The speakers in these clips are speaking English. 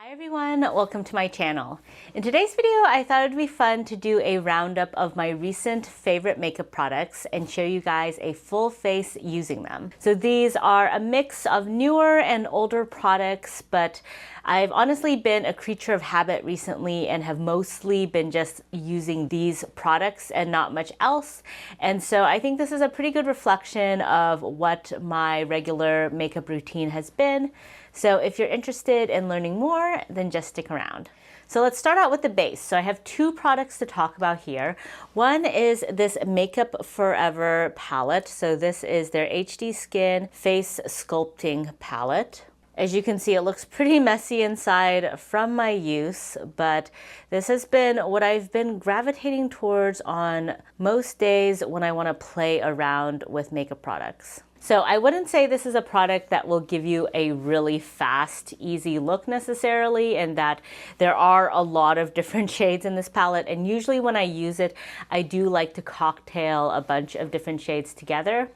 Hi everyone, welcome to my channel. In today's video, I thought it'd be fun to do a roundup of my recent favorite makeup products and show you guys a full face using them. So these are a mix of newer and older products, but I've honestly been a creature of habit recently and have mostly been just using these products and not much else. And so I think this is a pretty good reflection of what my regular makeup routine has been. So if you're interested in learning more, then just stick around. So let's start out with the base. So I have two products to talk about here. One is this Makeup Forever palette. So this is their HD Skin Face Sculpting palette. As you can see, it looks pretty messy inside from my use, but this has been what I've been gravitating towards on most days when I want to play around with makeup products. So I wouldn't say this is a product that will give you a really fast, easy look necessarily, and that there are a lot of different shades in this palette. And usually when I use it, I do like to cocktail a bunch of different shades together.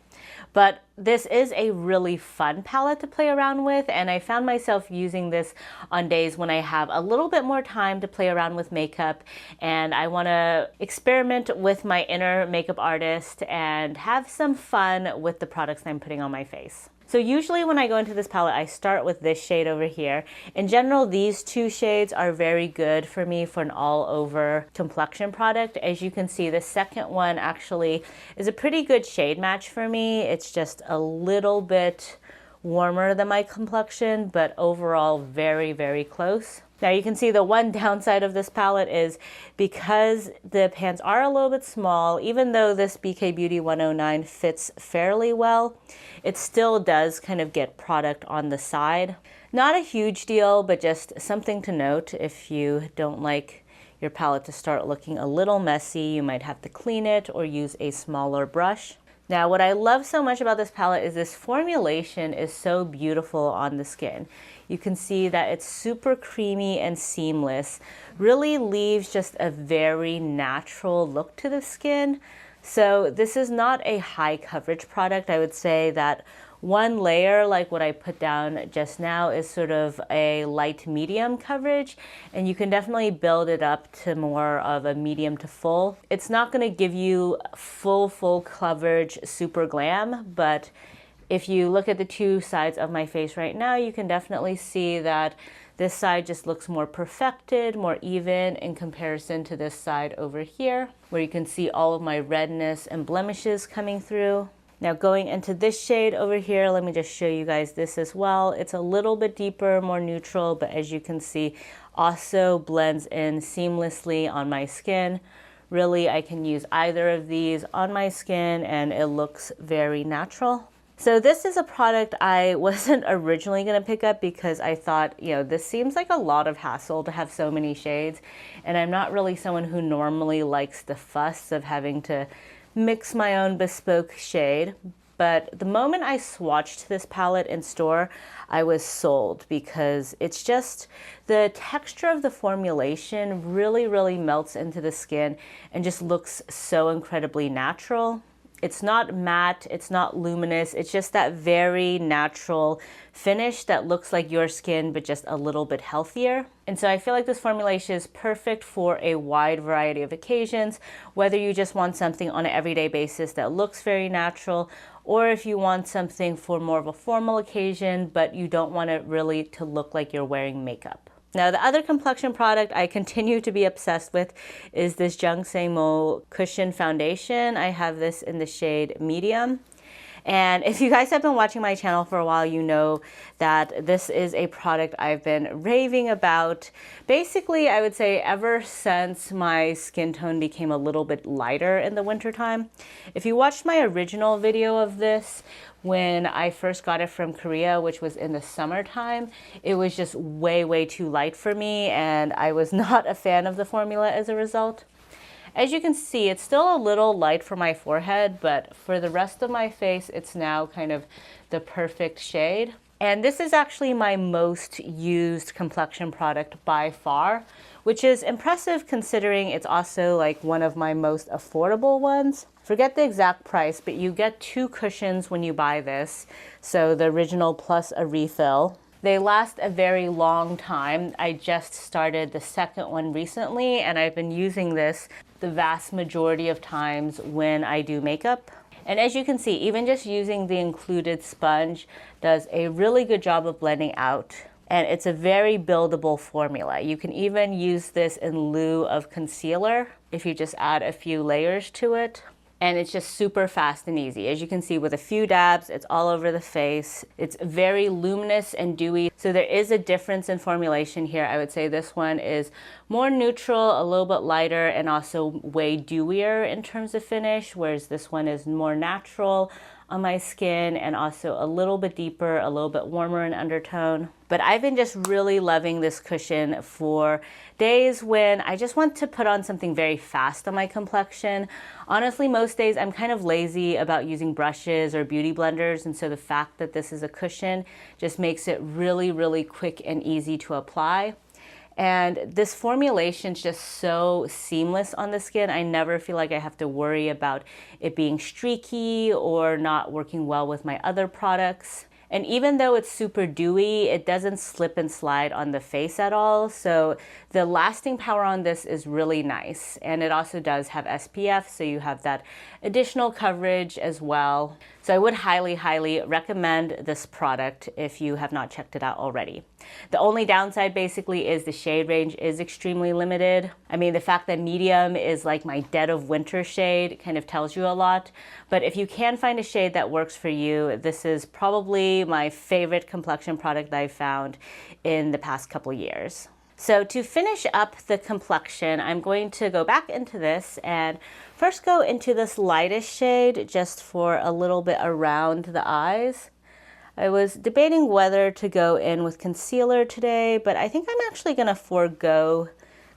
But this is a really fun palette to play around with, and I found myself using this on days when I have a little bit more time to play around with makeup and I want to experiment with my inner makeup artist and have some fun with the products I'm putting on my face. So usually when I go into this palette, I start with this shade over here. In general, these two shades are very good for me for an all-over complexion product. As you can see, the second one actually is a pretty good shade match for me. It's just a little bit warmer than my complexion, but overall very, very close. Now you can see the one downside of this palette is because the pans are a little bit small, even though this BK Beauty 109 fits fairly well, it still does kind of get product on the side. Not a huge deal, but just something to note. If you don't like your palette to start looking a little messy, you might have to clean it or use a smaller brush. Now, what I love so much about this palette is this formulation is so beautiful on the skin. You can see that it's super creamy and seamless, really leaves just a very natural look to the skin. So this is not a high coverage product. I would say that one layer, like what I put down just now, is sort of a light medium coverage, and you can definitely build it up to more of a medium to full. It's not going to give you full coverage, super glam, but if you look at the two sides of my face right now, you can definitely see that this side just looks more perfected, more even in comparison to this side over here, where you can see all of my redness and blemishes coming through. Now going into this shade over here, let me just show you guys this as well. It's a little bit deeper, more neutral, but as you can see, also blends in seamlessly on my skin. Really, I can use either of these on my skin and it looks very natural. So this is a product I wasn't originally going to pick up because I thought, this seems like a lot of hassle to have so many shades. And I'm not really someone who normally likes the fuss of having to mix my own bespoke shade. But the moment I swatched this palette in store, I was sold because it's just the texture of the formulation really melts into the skin and just looks so incredibly natural. It's not matte, it's not luminous, it's just that very natural finish that looks like your skin, but just a little bit healthier. And so I feel like this formulation is perfect for a wide variety of occasions, whether you just want something on an everyday basis that looks very natural, or if you want something for more of a formal occasion, but you don't want it really to look like you're wearing makeup. Now, the other complexion product I continue to be obsessed with is this Jung Mool Cushion Foundation. I have this in the shade Medium. And if you guys have been watching my channel for a while, you know that this is a product I've been raving about. Basically, I would say ever since my skin tone became a little bit lighter in the wintertime. If you watched my original video of this, when I first got it from Korea, which was in the summertime, it was just way too light for me, and I was not a fan of the formula as a result. As you can see, it's still a little light for my forehead, but for the rest of my face, it's now kind of the perfect shade. And this is actually my most used complexion product by far, which is impressive considering it's also like one of my most affordable ones. Forget the exact price, but you get 2 cushions when you buy this. So the original plus a refill. They last a very long time. I just started the second one recently, and I've been using this the vast majority of times when I do makeup. And as you can see, even just using the included sponge does a really good job of blending out. And it's a very buildable formula. You can even use this in lieu of concealer if you just add a few layers to it. And it's just super fast and easy. As you can see, with a few dabs, it's all over the face. It's very luminous and dewy. So there is a difference in formulation here. I would say this one is more neutral, a little bit lighter, and also way dewier in terms of finish, whereas this one is more natural on my skin and also a little bit deeper, a little bit warmer in undertone. But I've been just really loving this cushion for days when I just want to put on something very fast on my complexion. Honestly, most days I'm kind of lazy about using brushes or beauty blenders, and so the fact that this is a cushion just makes it really, really quick and easy to apply. And this formulation is just so seamless on the skin. I never feel like I have to worry about it being streaky or not working well with my other products. And even though it's super dewy, it doesn't slip and slide on the face at all. So the lasting power on this is really nice. And it also does have SPF, so you have that additional coverage as well. So I would highly, highly recommend this product if you have not checked it out already. The only downside basically is the shade range is extremely limited. I mean, the fact that medium is like my dead of winter shade kind of tells you a lot. But if you can find a shade that works for you, this is probably my favorite complexion product that I've found in the past couple years. So to finish up the complexion, I'm going to go back into this and first go into this lightest shade just for a little bit around the eyes. I was debating whether to go in with concealer today, but I think I'm actually going to forego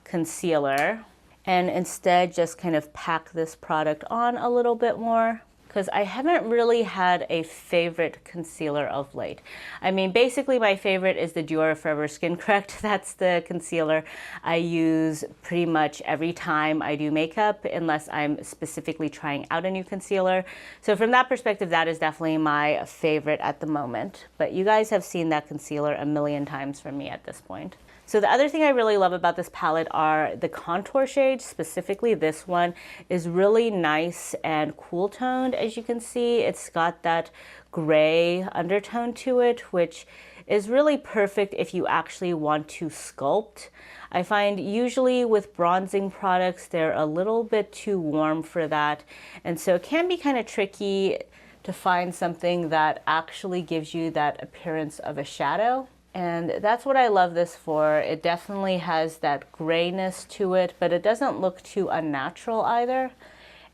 concealer and instead just kind of pack this product on a little bit more, because I haven't really had a favorite concealer of late. I mean, basically my favorite is the Dior Forever Skin Correct. That's the concealer I use pretty much every time I do makeup, unless I'm specifically trying out a new concealer. So from that perspective, that is definitely my favorite at the moment. But you guys have seen that concealer a million times from me at this point. So the other thing I really love about this palette are the contour shades. Specifically, this one is really nice and cool toned. As you can see, it's got that gray undertone to it, which is really perfect if you actually want to sculpt. I find usually with bronzing products, they're a little bit too warm for that. And so it can be kind of tricky to find something that actually gives you that appearance of a shadow. And that's what I love this for. It definitely has that grayness to it, but it doesn't look too unnatural either.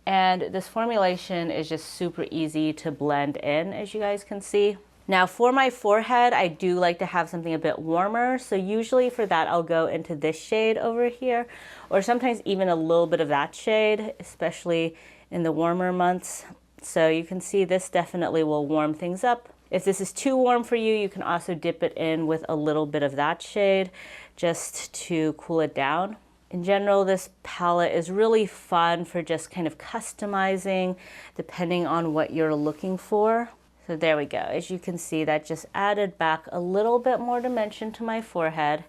And this formulation is just super easy to blend in, as you guys can see. Now for my forehead, I do like to have something a bit warmer. So usually for that, I'll go into this shade over here, or sometimes even a little bit of that shade, especially in the warmer months. So you can see this definitely will warm things up. If this is too warm for you, you can also dip it in with a little bit of that shade just to cool it down. In general, this palette is really fun for just kind of customizing depending on what you're looking for. So there we go. As you can see, that just added back a little bit more dimension to my forehead.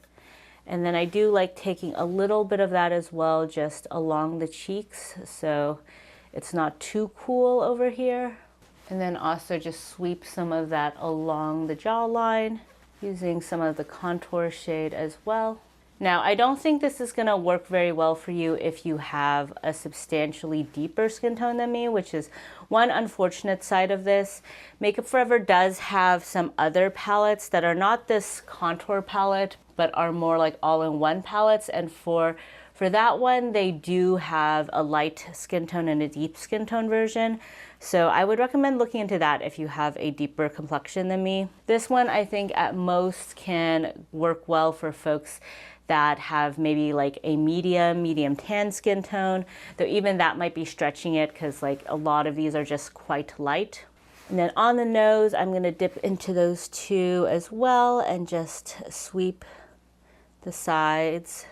And then I do like taking a little bit of that as well, just along the cheeks, so it's not too cool over here. And then also just sweep some of that along the jawline using some of the contour shade as well. Now, I don't think this is going to work very well for you if you have a substantially deeper skin tone than me, which is one unfortunate side of this. Makeup Forever does have some other palettes that are not this contour palette, but are more like all-in-one palettes. And for that one, they do have a light skin tone and a deep skin tone version. So I would recommend looking into that if you have a deeper complexion than me. This one, I think at most can work well for folks that have maybe like a medium tan skin tone, though even that might be stretching it because like a lot of these are just quite light. And then on the nose, I'm going to dip into those two as well and just sweep the sides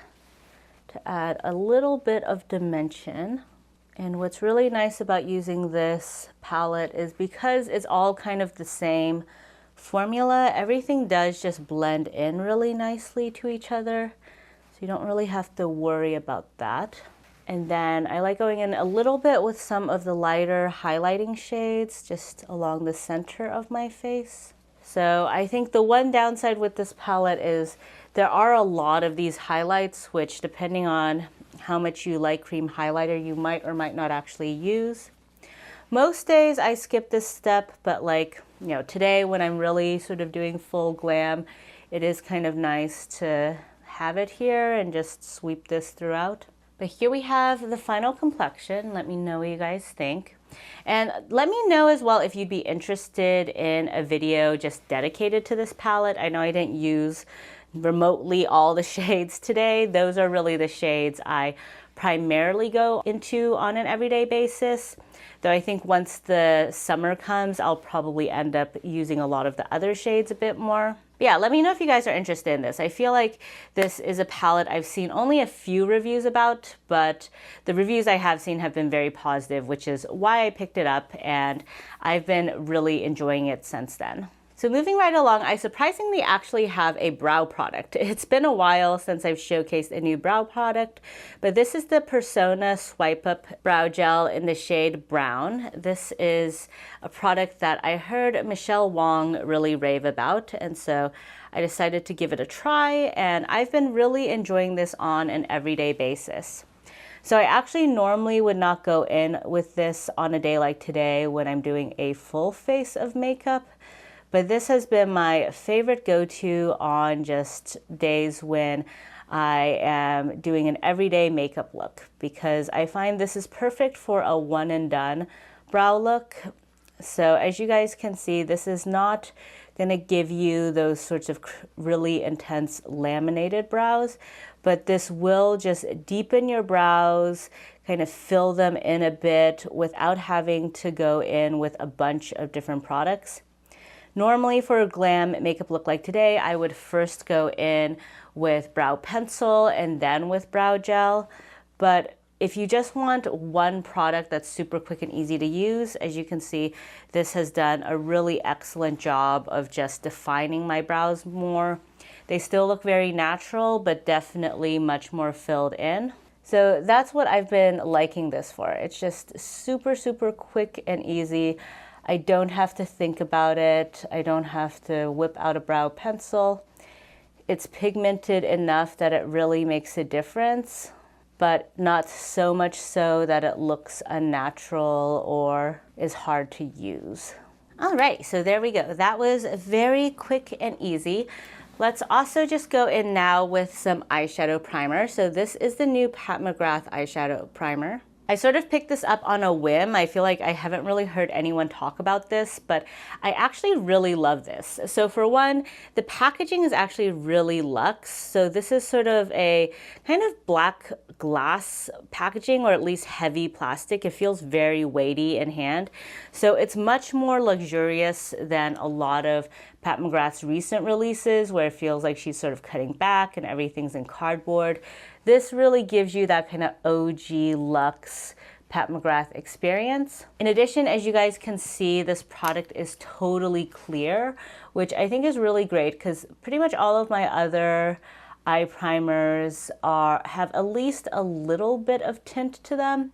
to add a little bit of dimension. And what's really nice about using this palette is because it's all kind of the same formula, everything does just blend in really nicely to each other. So you don't really have to worry about that. And then I like going in a little bit with some of the lighter highlighting shades just along the center of my face. So I think the one downside with this palette is there are a lot of these highlights, which depending on how much you like cream highlighter, you might or might not actually use. Most days I skip this step, but like, you know, today when I'm really sort of doing full glam, it is kind of nice to have it here and just sweep this throughout. But here we have the final complexion. Let me know what you guys think. And let me know as well if you'd be interested in a video just dedicated to this palette. I know I didn't use remotely all the shades today. Those are really the shades I primarily go into on an everyday basis. Though I think once the summer comes, I'll probably end up using a lot of the other shades a bit more. But yeah, let me know if you guys are interested in this. I feel like this is a palette I've seen only a few reviews about, but the reviews I have seen have been very positive, which is why I picked it up, and I've been really enjoying it since then. So moving right along, I surprisingly actually have a brow product. It's been a while since I've showcased a new brow product, but this is the Persona Swipe Up Brow Gel in the shade Brown. This is a product that I heard Michelle Wong really rave about, and so I decided to give it a try, and I've been really enjoying this on an everyday basis. So I actually normally would not go in with this on a day like today when I'm doing a full face of makeup. But this has been my favorite go-to on just days when I am doing an everyday makeup look, because I find this is perfect for a one and done brow look. So as you guys can see, this is not gonna give you those sorts of really intense laminated brows, but this will just deepen your brows, kind of fill them in a bit without having to go in with a bunch of different products. Normally for a glam makeup look like today, I would first go in with brow pencil and then with brow gel. But if you just want one product that's super quick and easy to use, as you can see, this has done a really excellent job of just defining my brows more. They still look very natural, but definitely much more filled in. So that's what I've been liking this for. It's just super, super quick and easy. I don't have to think about it. I don't have to whip out a brow pencil. It's pigmented enough that it really makes a difference, but not so much so that it looks unnatural or is hard to use. All right, so there we go. That was very quick and easy. Let's also just go in now with some eyeshadow primer. So this is the new Pat McGrath eyeshadow primer. I sort of picked this up on a whim. I feel like I haven't really heard anyone talk about this, but I actually really love this. So for one, the packaging is actually really luxe. So this is sort of a kind of black glass packaging, or at least heavy plastic. It feels very weighty in hand. So it's much more luxurious than a lot of Pat McGrath's recent releases, where it feels like she's sort of cutting back and everything's in cardboard. This really gives you that kind of OG luxe Pat McGrath experience. In addition, as you guys can see, this product is totally clear, which I think is really great because pretty much all of my other eye primers have at least a little bit of tint to them,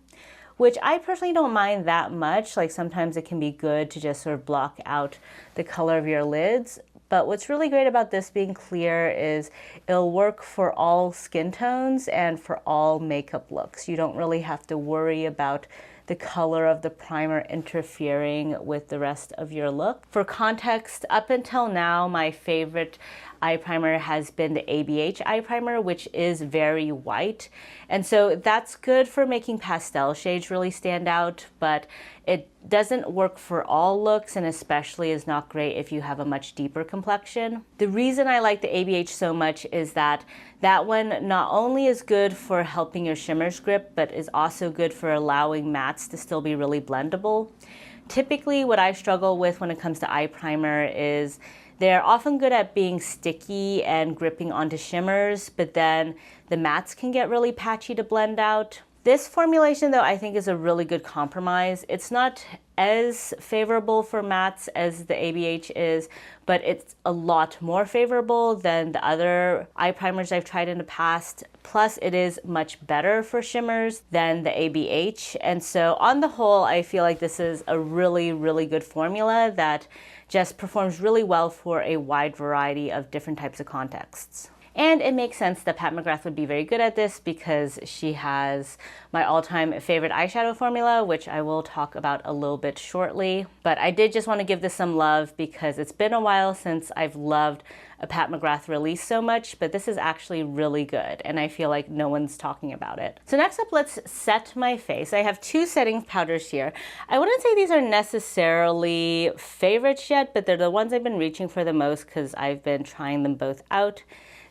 which I personally don't mind that much. Like sometimes it can be good to just sort of block out the color of your lids. But what's really great about this being clear is it'll work for all skin tones and for all makeup looks. You don't really have to worry about the color of the primer interfering with the rest of your look. For context, up until now, my favorite eye primer has been the ABH eye primer, which is very white. And so that's good for making pastel shades really stand out, but it doesn't work for all looks, and especially is not great if you have a much deeper complexion. The reason I like the ABH so much is that one not only is good for helping your shimmers grip, but is also good for allowing mattes to still be really blendable. Typically, what I struggle with when it comes to eye primer is they're often good at being sticky and gripping onto shimmers, but then the mattes can get really patchy to blend out. This formulation though, I think is a really good compromise. It's not as favorable for mattes as the ABH is, but it's a lot more favorable than the other eye primers I've tried in the past. Plus it is much better for shimmers than the ABH. And so on the whole, I feel like this is a really, really good formula that just performs really well for a wide variety of different types of contexts. And it makes sense that Pat McGrath would be very good at this because she has my all-time favorite eyeshadow formula, which I will talk about a little bit shortly. But I did just want to give this some love because it's been a while since I've loved a Pat McGrath release so much, but this is actually really good and I feel like no one's talking about it. So next up, let's set my face. I have two setting powders here. I wouldn't say these are necessarily favorites yet, but they're the ones I've been reaching for the most because I've been trying them both out.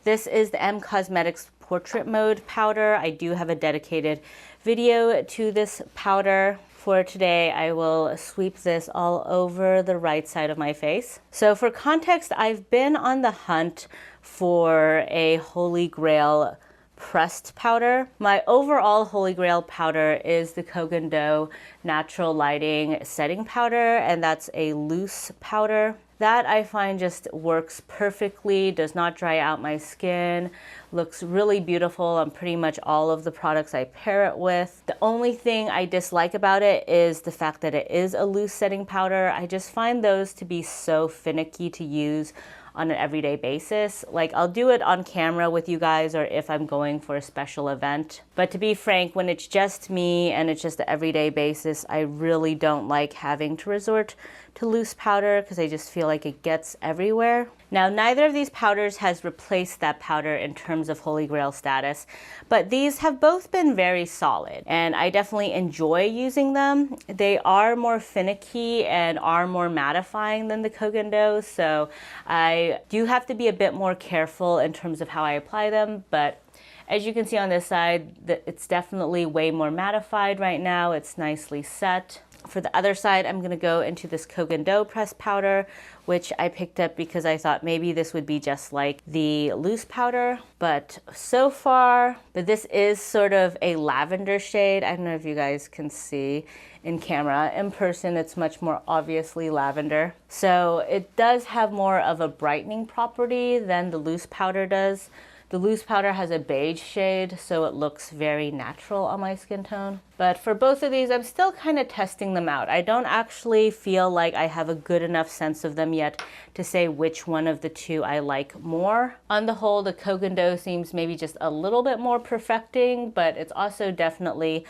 This is the M Cosmetics Portrait Mode powder. I do have a dedicated video to this powder. For today, I will sweep this all over the right side of my face. So for context, I've been on the hunt for a Holy Grail pressed powder. My overall Holy Grail powder is the Kogan Do Natural Lighting Setting Powder, and that's a loose powder. That I find just works perfectly, does not dry out my skin, looks really beautiful on pretty much all of the products I pair it with. The only thing I dislike about it is the fact that it is a loose setting powder. I just find those to be so finicky to use on an everyday basis. Like I'll do it on camera with you guys or if I'm going for a special event. But to be frank, when it's just me and it's just the everyday basis, I really don't like having to resort to loose powder because I just feel like it gets everywhere. Now, neither of these powders has replaced that powder in terms of Holy Grail status, but these have both been very solid and I definitely enjoy using them. They are more finicky and are more mattifying than the Kogan Do, so I do have to be a bit more careful in terms of how I apply them, but as you can see on this side, it's definitely way more mattified right now. It's nicely set. For the other side, I'm going to go into this Kogan Do pressed powder, which I picked up because I thought maybe this would be just like the loose powder. But so far, this is sort of a lavender shade. I don't know if you guys can see in camera. In person, it's much more obviously lavender. So it does have more of a brightening property than the loose powder does. The loose powder has a beige shade, so it looks very natural on my skin tone. But for both of these, I'm still kind of testing them out. I don't actually feel like I have a good enough sense of them yet to say which one of the two I like more. On the whole, the Kogan Do seems maybe just a little bit more perfecting, but it's also definitely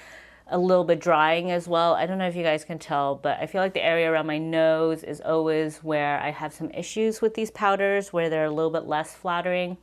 a little bit drying as well. I don't know if you guys can tell, but I feel like the area around my nose is always where I have some issues with these powders, where they're a little bit less flattering.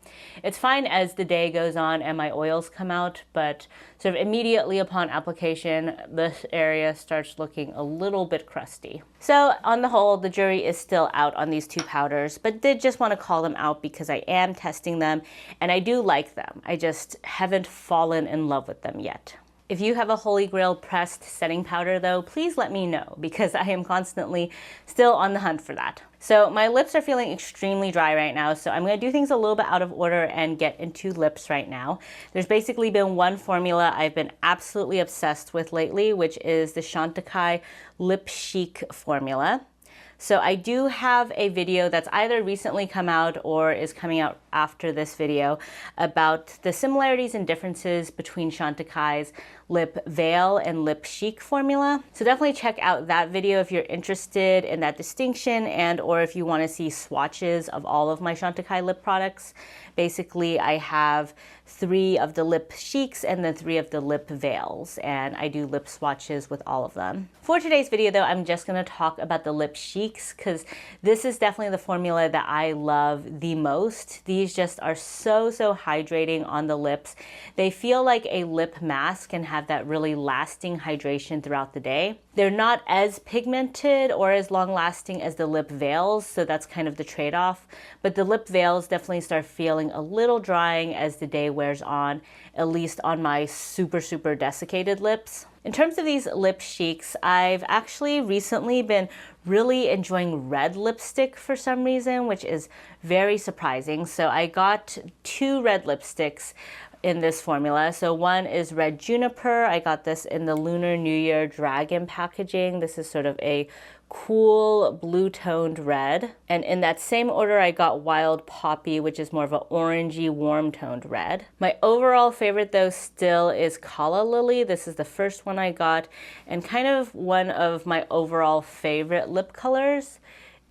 It's fine as the day goes on and my oils come out, but sort of immediately upon application, this area starts looking a little bit crusty. So on the whole, the jury is still out on these two powders, but did just want to call them out because I am testing them and I do like them. I just haven't fallen in love with them yet. If you have a Holy Grail pressed setting powder though, please let me know because I am constantly still on the hunt for that. So my lips are feeling extremely dry right now, so I'm going to do things a little bit out of order and get into lips right now. There's basically been one formula I've been absolutely obsessed with lately, which is the Chantecaille Lip Chic formula. So I do have a video that's either recently come out or is coming out after this video about the similarities and differences between Chantecaille's Lip Veil and Lip Chic formula. So definitely check out that video if you're interested in that distinction and or if you want to see swatches of all of my Chantecaille lip products. Basically, I have 3 of the Lip Chics and then 3 of the Lip Veils, and I do lip swatches with all of them. For today's video though, I'm just going to talk about the Lip Chics because this is definitely the formula that I love the most. These just are so hydrating on the lips. They feel like a lip mask and have that really lasting hydration throughout the day. They're not as pigmented or as long lasting as the Lip Veils, so that's kind of the trade-off. But the Lip Veils definitely start feeling a little drying as the day wears on, at least on my super desiccated lips. In terms of these lip cheeks, I've actually recently been really enjoying red lipstick for some reason, which is very surprising. So I got 2 red lipsticks in this formula. So one is Red Juniper. I got this in the Lunar New Year Dragon packaging. This is sort of a cool blue toned red. And in that same order, I got Wild Poppy, which is more of an orangey warm toned red. My overall favorite though still is Calla Lily. This is the first one I got and kind of one of my overall favorite lip colors.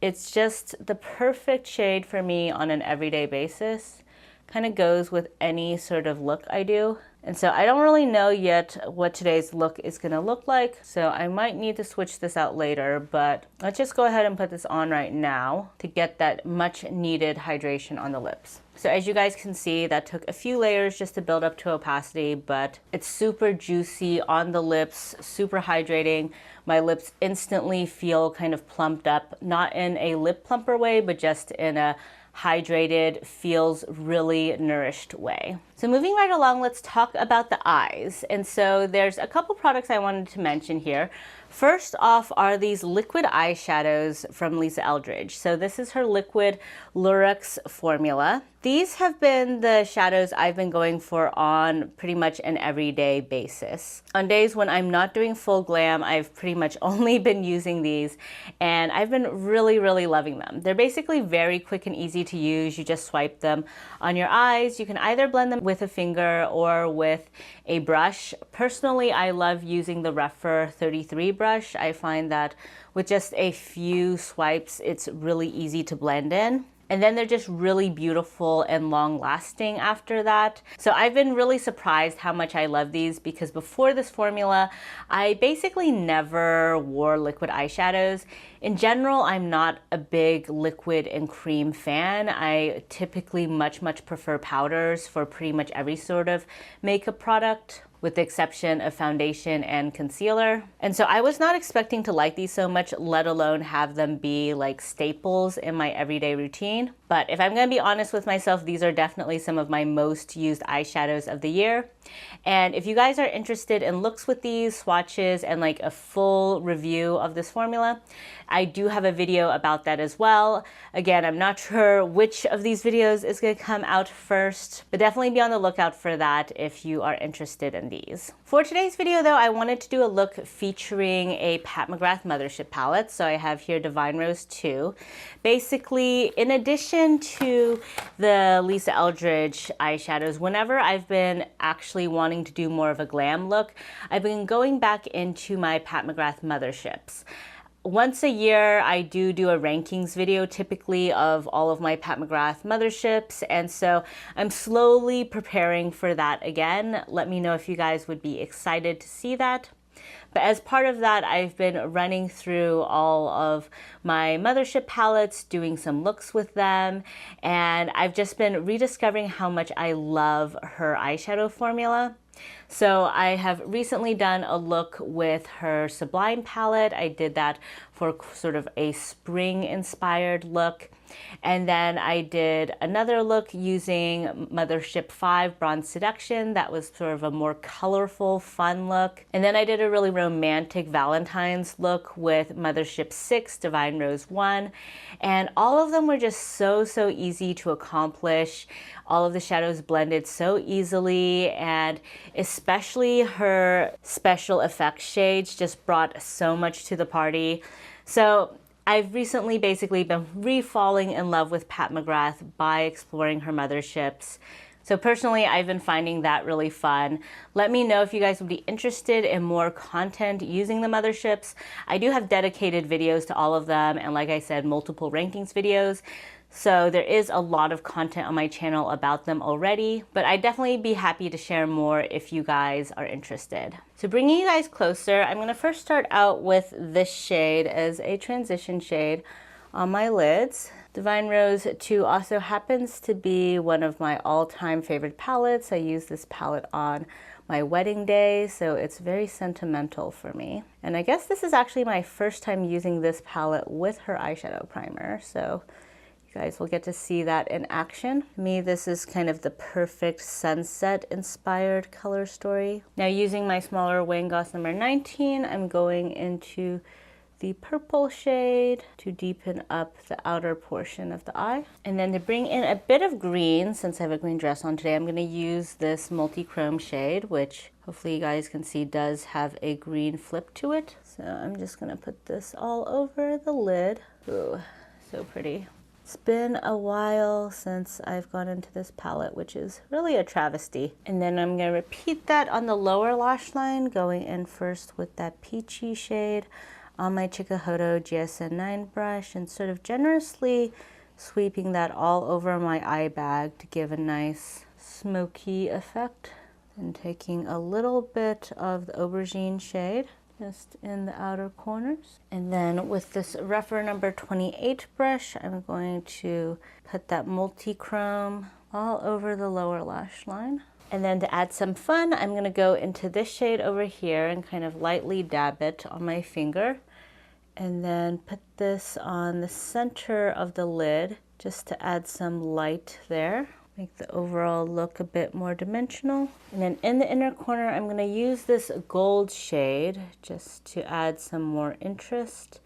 It's just the perfect shade for me on an everyday basis. Kind of goes with any sort of look I do. And so I don't really know yet what today's look is gonna look like, so I might need to switch this out later, but let's just go ahead and put this on right now to get that much needed hydration on the lips. So as you guys can see, that took a few layers just to build up to opacity, but it's super juicy on the lips, super hydrating. My lips instantly feel kind of plumped up, not in a lip plumper way, but just in a hydrated, feels really nourished way. So moving right along, let's talk about the eyes. And so there's a couple products I wanted to mention here. First off are these liquid eyeshadows from Lisa Eldridge. So this is her liquid Lurex formula. These have been the shadows I've been going for on pretty much an everyday basis. On days when I'm not doing full glam, I've pretty much only been using these, and I've been really, really loving them. They're basically very quick and easy to use. You just swipe them on your eyes. You can either blend them with a finger or with a brush. Personally, I love using the Rephr 33 brush. I find that with just a few swipes, it's really easy to blend in. And then they're just really beautiful and long lasting after that. So I've been really surprised how much I love these, because before this formula, I basically never wore liquid eyeshadows. In general, I'm not a big liquid and cream fan. I typically much prefer powders for pretty much every sort of makeup product, with the exception of foundation and concealer. And so I was not expecting to like these so much, let alone have them be like staples in my everyday routine. But if I'm gonna be honest with myself, these are definitely some of my most used eyeshadows of the year. And if you guys are interested in looks with these, swatches, and like a full review of this formula, I do have a video about that as well. Again, I'm not sure which of these videos is gonna come out first, but definitely be on the lookout for that if you are interested in these. For today's video though, I wanted to do a look featuring a Pat McGrath Mothership palette. So I have here Divine Rose 2. Basically, in addition to the Lisa Eldridge eyeshadows, whenever I've been actually wanting to do more of a glam look, I've been going back into my Pat McGrath Motherships. Once a year, I do a rankings video typically of all of my Pat McGrath Motherships, and so I'm slowly preparing for that again. Let me know if you guys would be excited to see that. But as part of that, I've been running through all of my Mothership palettes, doing some looks with them, and I've just been rediscovering how much I love her eyeshadow formula. So I have recently done a look with her Sublime palette. I did that for sort of a spring inspired look. And then I did another look using Mothership 5 Bronze Seduction. That was sort of a more colorful, fun look. And then I did a really romantic Valentine's look with Mothership 6 Divine Rose 1. And all of them were just so easy to accomplish. All of the shadows blended so easily, and especially her special effects shades just brought so much to the party. So I've recently basically been re-falling in love with Pat McGrath by exploring her Motherships. So personally, I've been finding that really fun. Let me know if you guys would be interested in more content using the Motherships. I do have dedicated videos to all of them, and like I said, multiple rankings videos. So there is a lot of content on my channel about them already, but I'd definitely be happy to share more if you guys are interested. So bringing you guys closer, I'm gonna first start out with this shade as a transition shade on my lids. Divine Rose 2 also happens to be one of my all-time favorite palettes. I used this palette on my wedding day, so it's very sentimental for me. And I guess this is actually my first time using this palette with her eyeshadow primer, so you You guys will get to see that in action. To me, this is kind of the perfect sunset inspired color story. Now using my smaller Wayne Goss number 19, I'm going into the purple shade to deepen up the outer portion of the eye. And then to bring in a bit of green, since I have a green dress on today, I'm going to use this multi-chrome shade, which hopefully you guys can see does have a green flip to it. So I'm just going to put this all over the lid. Ooh, so pretty. It's been a while since I've gone into this palette, which is really a travesty. And then I'm going to repeat that on the lower lash line, going in first with that peachy shade on my Chic GSN 9 brush and sort of generously sweeping that all over my eye bag to give a nice smoky effect. And taking a little bit of the aubergine shade just in the outer corners. And then with this rougher number 28 brush, I'm going to put that multi-chrome all over the lower lash line. And then to add some fun, I'm going to go into this shade over here and kind of lightly dab it on my finger. And then put this on the center of the lid just to add some light there. Make the overall look a bit more dimensional. And then in the inner corner, I'm going to use this gold shade just to add some more interest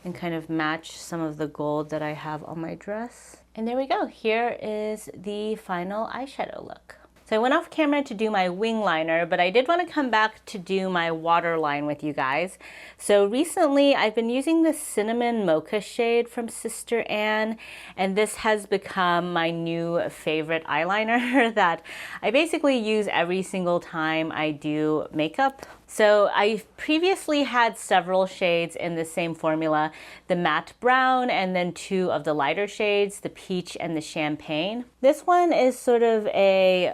and kind of match some of the gold that I have on my dress. And there we go. Here is the final eyeshadow look. So I went off camera to do my wing liner, but I did want to come back to do my waterline with you guys. So recently I've been using this Cinnamon Mocha shade from Sister Anne, and this has become my new favorite eyeliner that I basically use every single time I do makeup. So I previously had several shades in the same formula, the matte brown and then two of the lighter shades, the peach and the champagne. This one is sort of a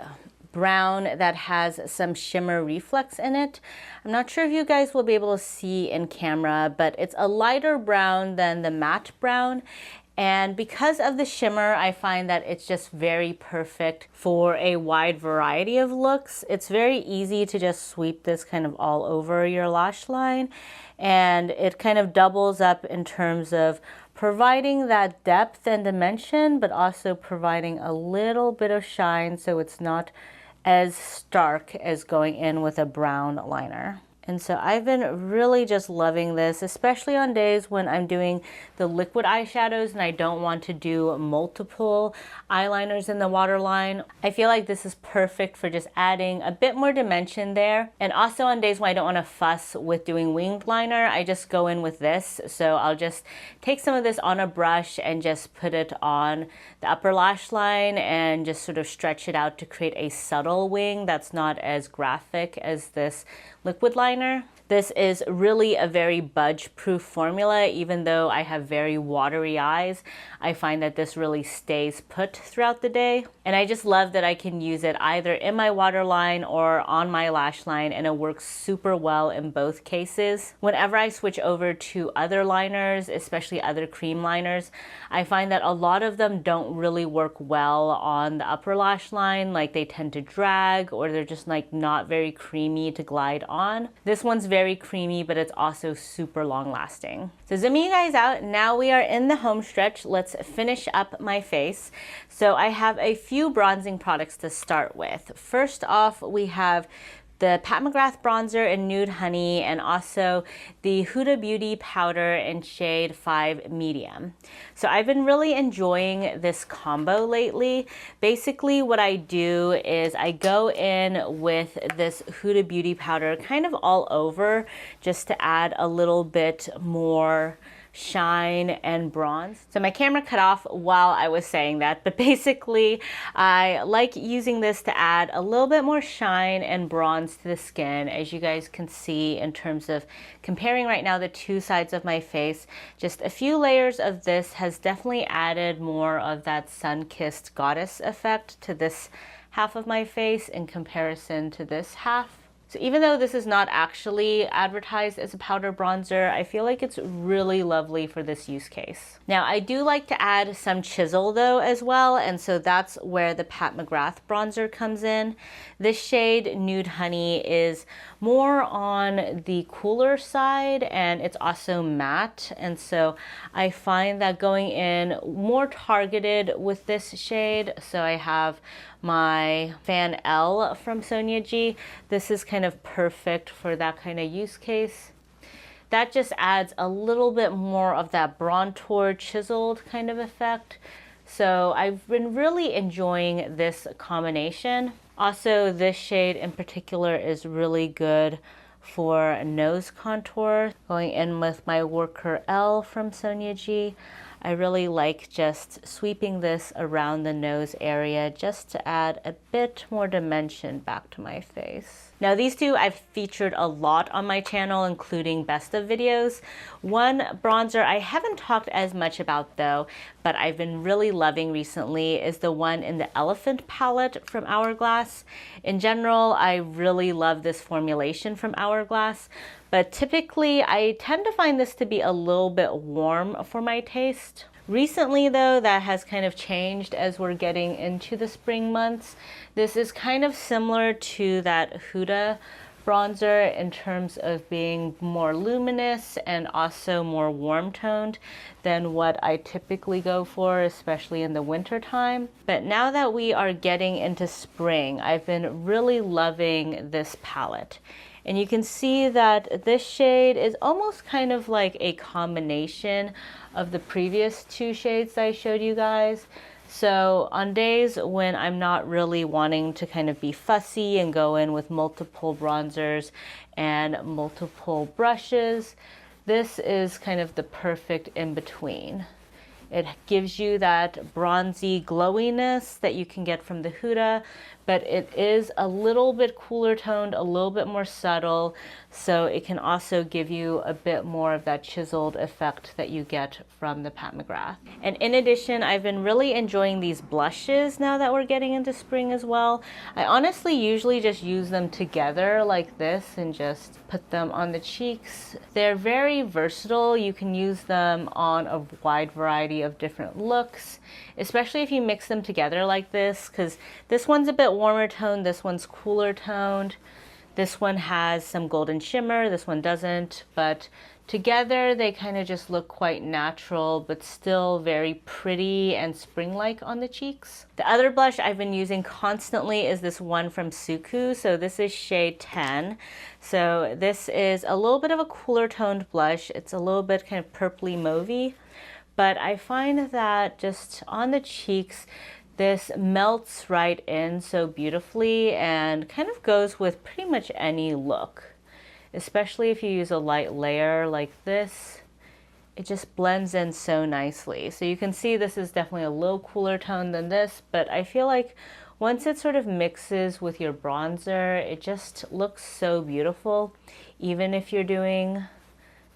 brown that has some shimmer reflex in it. I'm not sure if you guys will be able to see in camera, but it's a lighter brown than the matte brown. And because of the shimmer, I find that it's just very perfect for a wide variety of looks. It's very easy to just sweep this kind of all over your lash line. And it kind of doubles up in terms of providing that depth and dimension, but also providing a little bit of shine so it's not as stark as going in with a brown liner. And so I've been really just loving this, especially on days when I'm doing the liquid eyeshadows and I don't want to do multiple eyeliners in the waterline. I feel like this is perfect for just adding a bit more dimension there. And also on days when I don't want to fuss with doing winged liner, I just go in with this. So I'll just take some of this on a brush and just put it on the upper lash line and just sort of stretch it out to create a subtle wing that's not as graphic as this liquid liner. This is really a very budge-proof formula. Even though I have very watery eyes, I find that this really stays put throughout the day. And I just love that I can use it either in my waterline or on my lash line, and it works super well in both cases. Whenever I switch over to other liners, especially other cream liners, I find that a lot of them don't really work well on the upper lash line. Like they tend to drag, or they're just like not very creamy to glide on. This one's very creamy, but it's also super long lasting. So zooming you guys out, now we are in the home stretch. Let's finish up my face. So I have a few bronzing products to start with. First off, we have the Pat McGrath bronzer in Nude Honey, and also the Huda Beauty powder in shade 5 Medium. So I've been really enjoying this combo lately. Basically what I do is I go in with this Huda Beauty powder kind of all over just to add a little bit more shine and bronze. So my camera cut off while I was saying that, but basically I like using this to add a little bit more shine and bronze to the skin. As you guys can see in terms of comparing right now the two sides of my face, just a few layers of this has definitely added more of that sun-kissed goddess effect to this half of my face in comparison to this half. So even though this is not actually advertised as a powder bronzer, I feel like it's really lovely for this use case. Now, I do like to add some chisel though as well, and so that's where the Pat McGrath bronzer comes in. This shade, Nude Honey, is more on the cooler side, and it's also matte, and so I find that going in more targeted with this shade. So I have my Fan L from Sonia G. This is kind of perfect for that kind of use case. That just adds a little bit more of that bronzer chiseled kind of effect. So I've been really enjoying this combination. Also, this shade in particular is really good for nose contour. Going in with my Worker L from Sonia G. I really like just sweeping this around the nose area just to add a bit more dimension back to my face. Now these two I've featured a lot on my channel, including best of videos. One bronzer I haven't talked as much about though, but I've been really loving recently is the one in the Elephant palette from Hourglass. In general, I really love this formulation from Hourglass, but typically I tend to find this to be a little bit warm for my taste. Recently though, that has kind of changed as we're getting into the spring months. This is kind of similar to that Huda bronzer in terms of being more luminous and also more warm toned than what I typically go for, especially in the winter time. But now that we are getting into spring, I've been really loving this palette. And you can see that this shade is almost kind of like a combination of the previous two shades I showed you guys. So on days when I'm not really wanting to kind of be fussy and go in with multiple bronzers and multiple brushes, this is kind of the perfect in-between. It gives you that bronzy glowiness that you can get from the Huda, but it is a little bit cooler toned, a little bit more subtle, so it can also give you a bit more of that chiseled effect that you get from the Pat McGrath. And in addition, I've been really enjoying these blushes now that we're getting into spring as well. I honestly usually just use them together like this and just put them on the cheeks. They're very versatile. You can use them on a wide variety of different looks, especially if you mix them together like this, because this one's a bit warmer toned, this one's cooler toned. This one has some golden shimmer, this one doesn't, but together they kind of just look quite natural, but still very pretty and spring-like on the cheeks. The other blush I've been using constantly is this one from Suku. So this is shade 10. So this is a little bit of a cooler toned blush. It's a little bit kind of purpley mauvey, but I find that just on the cheeks, this melts right in so beautifully and kind of goes with pretty much any look, especially if you use a light layer like this. It just blends in so nicely. So you can see this is definitely a little cooler tone than this, but I feel like once it sort of mixes with your bronzer, it just looks so beautiful, even if you're doing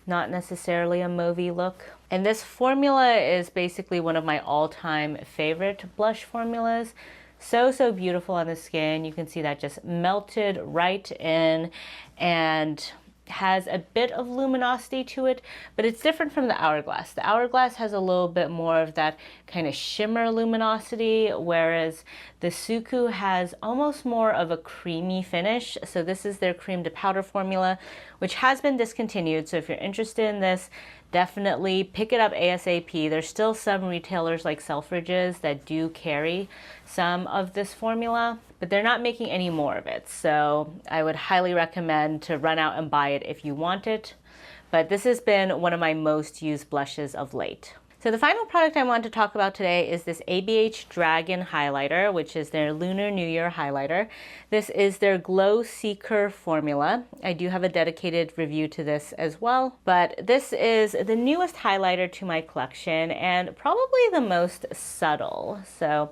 not necessarily a mauvey look. And this formula is basically one of my all-time favorite blush formulas. So beautiful on the skin. You can see that just melted right in and has a bit of luminosity to it, but it's different from the Hourglass. The Hourglass has a little bit more of that kind of shimmer luminosity, whereas the Suku has almost more of a creamy finish. So this is their cream to powder formula, which has been discontinued. So if you're interested in this, definitely pick it up ASAP. There's still some retailers like Selfridges that do carry some of this formula, but they're not making any more of it. So I would highly recommend to run out and buy it if you want it. But this has been one of my most used blushes of late. So the final product I want to talk about today is this ABH Dragon highlighter, which is their Lunar New Year highlighter. This is their Glow Seeker formula. I do have a dedicated review to this as well, but this is the newest highlighter to my collection and probably the most subtle. So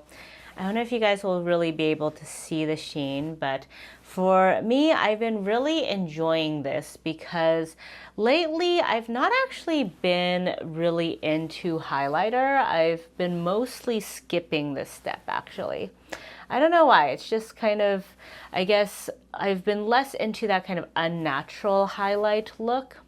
I don't know if you guys will really be able to see the sheen, but for me, I've been really enjoying this because lately I've not actually been really into highlighter. I've been mostly skipping this step actually. I don't know why. It's just kind of, I guess I've been less into that kind of unnatural highlight look.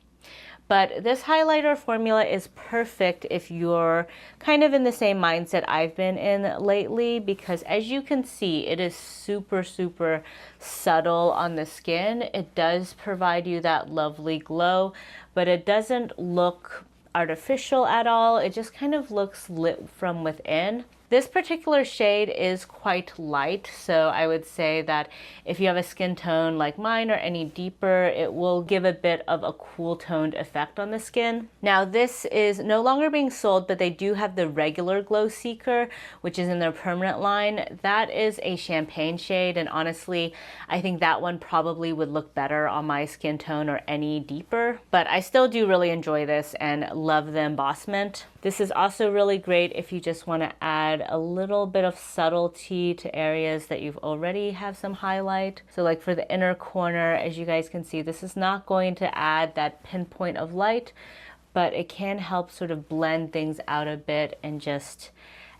But this highlighter formula is perfect if you're kind of in the same mindset I've been in lately, because as you can see, it is super, super subtle on the skin. It does provide you that lovely glow, but it doesn't look artificial at all. It just kind of looks lit from within. This particular shade is quite light, so I would say that if you have a skin tone like mine or any deeper, it will give a bit of a cool toned effect on the skin. Now this is no longer being sold, but they do have the regular Glow Seeker, which is in their permanent line. That is a champagne shade, and honestly, I think that one probably would look better on my skin tone or any deeper, but I still do really enjoy this and love the embossment. This is also really great if you just want to add a little bit of subtlety to areas that you've already have some highlight. So like for the inner corner, as you guys can see, this is not going to add that pinpoint of light, but it can help sort of blend things out a bit and just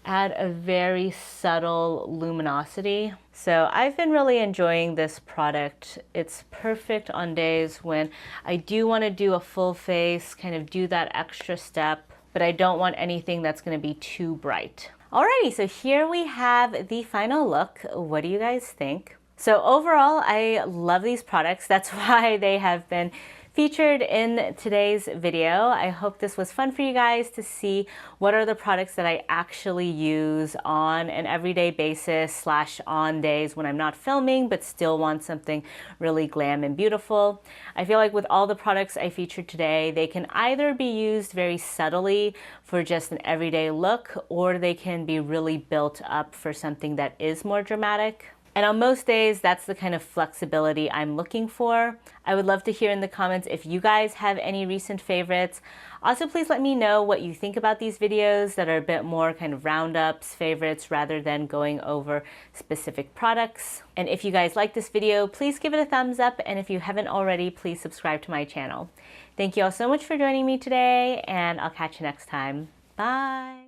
add a very subtle luminosity. So I've been really enjoying this product. It's perfect on days when I do want to do a full face, kind of do that extra step, but I don't want anything that's going to be too bright. Alrighty, so here we have the final look. What do you guys think? So overall, I love these products. That's why they have been featured in today's video. I hope this was fun for you guys to see what are the products that I actually use on an everyday basis / on days when I'm not filming but still want something really glam and beautiful. I feel like with all the products I featured today, they can either be used very subtly for just an everyday look, or they can be really built up for something that is more dramatic. And on most days, that's the kind of flexibility I'm looking for. I would love to hear in the comments if you guys have any recent favorites. Also, please let me know what you think about these videos that are a bit more kind of roundups, favorites, rather than going over specific products. And if you guys like this video, please give it a thumbs up. And if you haven't already, please subscribe to my channel. Thank you all so much for joining me today, and I'll catch you next time. Bye.